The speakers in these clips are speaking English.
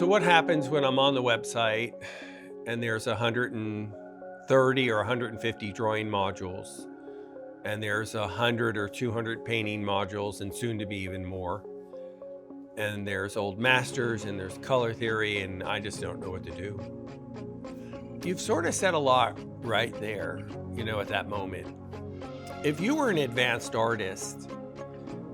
So what happens when I'm on the website and there's 130 or 150 drawing modules, and there's 100 or 200 painting modules, and soon to be even more, and there's old masters and there's color theory, and I just don't know what to do? You've sort of said a lot right there, at that moment. If you were an advanced artist,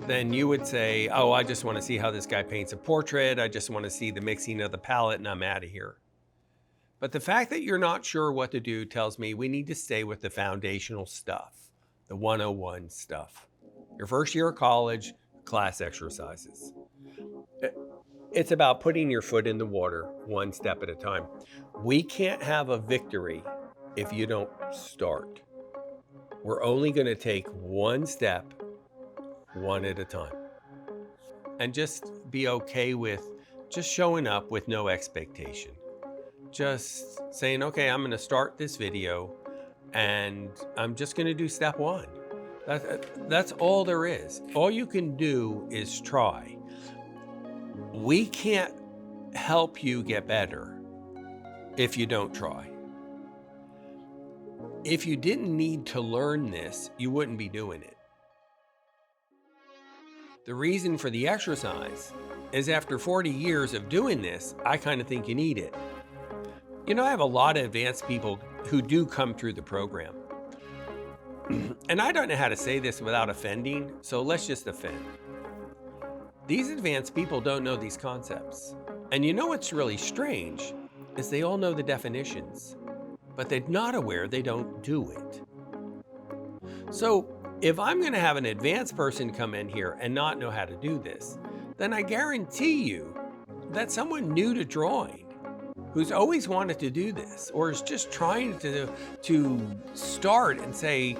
then you would say, oh, I just want to see how this guy paints a portrait. I just want to see the mixing of the palette, and I'm out of here. But the fact that you're not sure what to do tells me we need to stay with the foundational stuff, the 101 stuff. Your first year of college, class exercises. It's about putting your foot in the water one step at a time. We can't have a victory if you don't start. We're only going to take one step, one at a time. And just be okay with just showing up with no expectation. Just saying, okay, I'm going to start this video and I'm just going to do step one. That's all there is. All you can do is try. We can't help you get better if you don't try. If you didn't need to learn this, you wouldn't be doing it. The reason for the exercise is after 40 years of doing this, I kind of think you need it. I have a lot of advanced people who do come through the program. And I don't know how to say this without offending, so let's just offend. These advanced people don't know these concepts. And what's really strange is they all know the definitions, but they're not aware they don't do it. So if I'm going to have an advanced person come in here and not know how to do this, then I guarantee you that someone new to drawing who's always wanted to do this, or is just trying to start and say,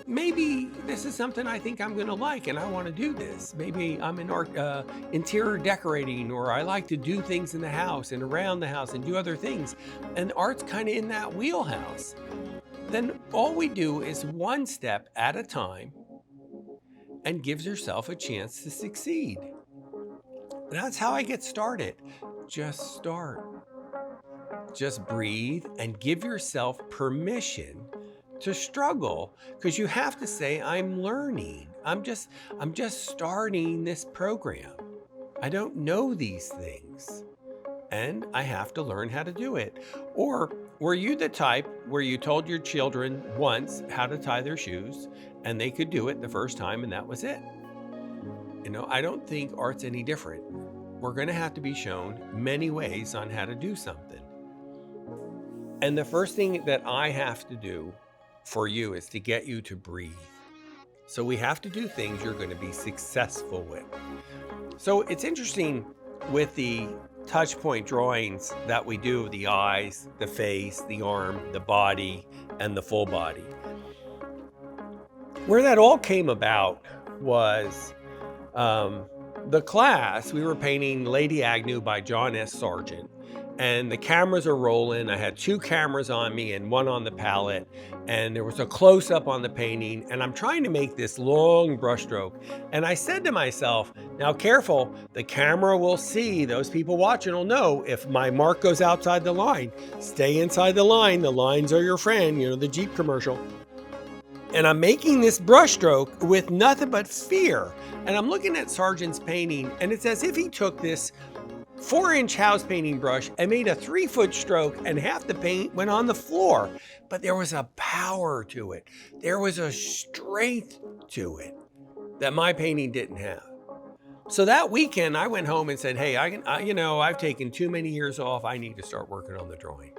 maybe this is something I think I'm going to like and I want to do this. Maybe I'm in art, interior decorating, or I like to do things in the house and around the house and do other things. And art's kind of in that wheelhouse. Then all we do is one step at a time and gives yourself a chance to succeed. That's how I get started. Just start. Just breathe and give yourself permission to struggle, because you have to say, I'm learning. I'm just starting this program. I don't know these things and I have to learn how to do it. Or were you the type where you told your children once how to tie their shoes and they could do it the first time and that was it? I don't think art's any different. We're going to have to be shown many ways on how to do something. And the first thing that I have to do for you is to get you to breathe. So we have to do things you're going to be successful with. So it's interesting with the touch point drawings that we do of the eyes, the face, the arm, the body, and the full body. Where that all came about was the class. We were painting Lady Agnew by John S. Sargent. And the cameras are rolling. I had 2 cameras on me and 1 on the palette. And there was a close-up on the painting. And I'm trying to make this long brushstroke. And I said to myself, now careful, the camera will see, those people watching will know if my mark goes outside the line. Stay inside the line. The lines are your friend, the Jeep commercial. And I'm making this brushstroke with nothing but fear. And I'm looking at Sargent's painting, and it's as if he took this 4-inch house painting brush and made a 3-foot stroke, and half the paint went on the floor. But there was a power to it. There was a strength to it that my painting didn't have. So that weekend I went home and said, hey, I've taken too many years off. I need to start working on the drawing.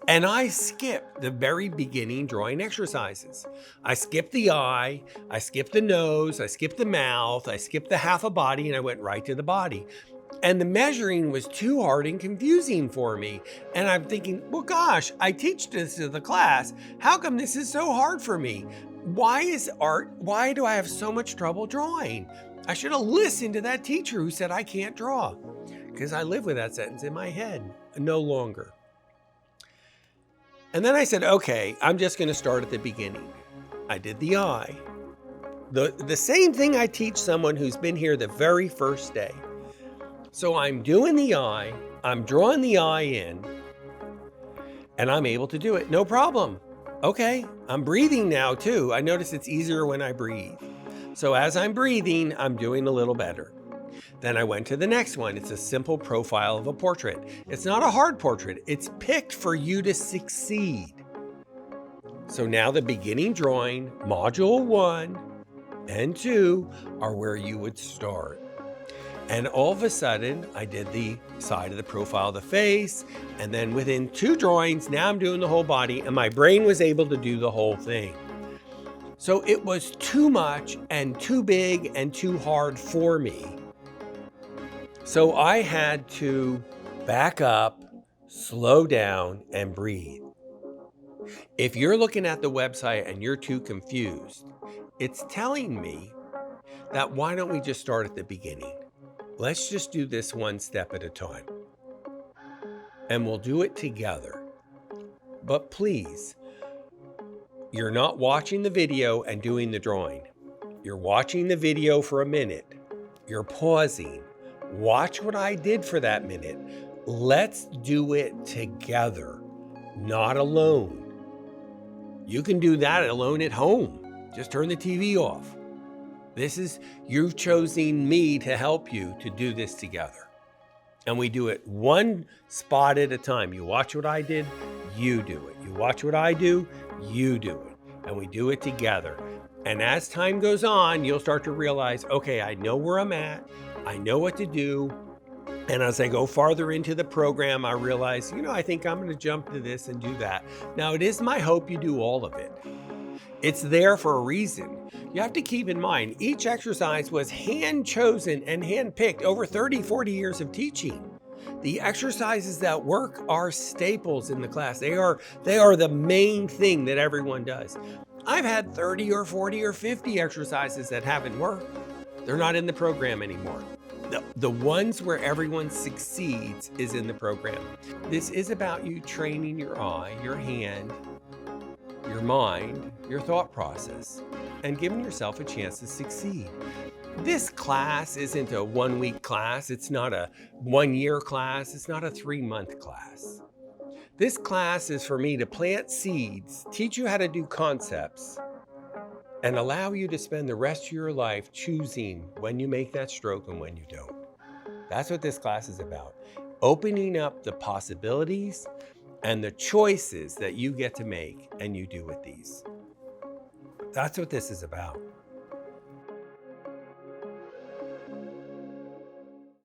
And I skipped the very beginning drawing exercises. I skipped the eye, I skipped the nose, I skipped the mouth, I skipped the half a body, and I went right to the body. And the measuring was too hard and confusing for me. And I'm thinking, well, gosh, I teach this to the class. How come this is so hard for me? Why do I have so much trouble drawing? I should have listened to that teacher who said I can't draw, because I live with that sentence in my head no longer. And then I said, okay, I'm just going to start at the beginning. I did the eye. The same thing I teach someone who's been here the very first day. So I'm doing the eye, I'm drawing the eye in, and I'm able to do it. No problem. Okay, I'm breathing now too. I notice it's easier when I breathe. So as I'm breathing, I'm doing a little better. Then I went to the next one. It's a simple profile of a portrait. It's not a hard portrait. It's picked for you to succeed. So now the beginning drawing, module 1 and 2 are where you would start. And all of a sudden, I did the side of the profile of the face. And then within 2 drawings, now I'm doing the whole body, and my brain was able to do the whole thing. So it was too much and too big and too hard for me. So I had to back up, slow down, and breathe. If you're looking at the website and you're too confused, it's telling me that why don't we just start at the beginning? Let's just do this one step at a time. And we'll do it together. But please, you're not watching the video and doing the drawing. You're watching the video for a minute. You're pausing. Watch what I did for that minute. Let's do it together, not alone. You can do that alone at home. Just turn the TV off. You've chosen me to help you to do this together. And we do it one spot at a time. You watch what I did, you do it. You watch what I do, you do it. And we do it together. And as time goes on, you'll start to realize, okay, I know where I'm at. I know what to do. And as I go farther into the program, I realize, I think I'm going to jump to this and do that. Now, it is my hope you do all of it. It's there for a reason. You have to keep in mind, each exercise was hand-chosen and hand-picked over 30, 40 years of teaching. The exercises that work are staples in the class. They are the main thing that everyone does. I've had 30 or 40 or 50 exercises that haven't worked. They're not in the program anymore. The ones where everyone succeeds is in the program. This is about you training your eye, your hand, your mind, your thought process, and giving yourself a chance to succeed. This class isn't a 1-week class. It's not a 1-year class. It's not a 3-month class. This class is for me to plant seeds, teach you how to do concepts, and allow you to spend the rest of your life choosing when you make that stroke and when you don't. That's what this class is about. Opening up the possibilities and the choices that you get to make and you do with these. That's what this is about.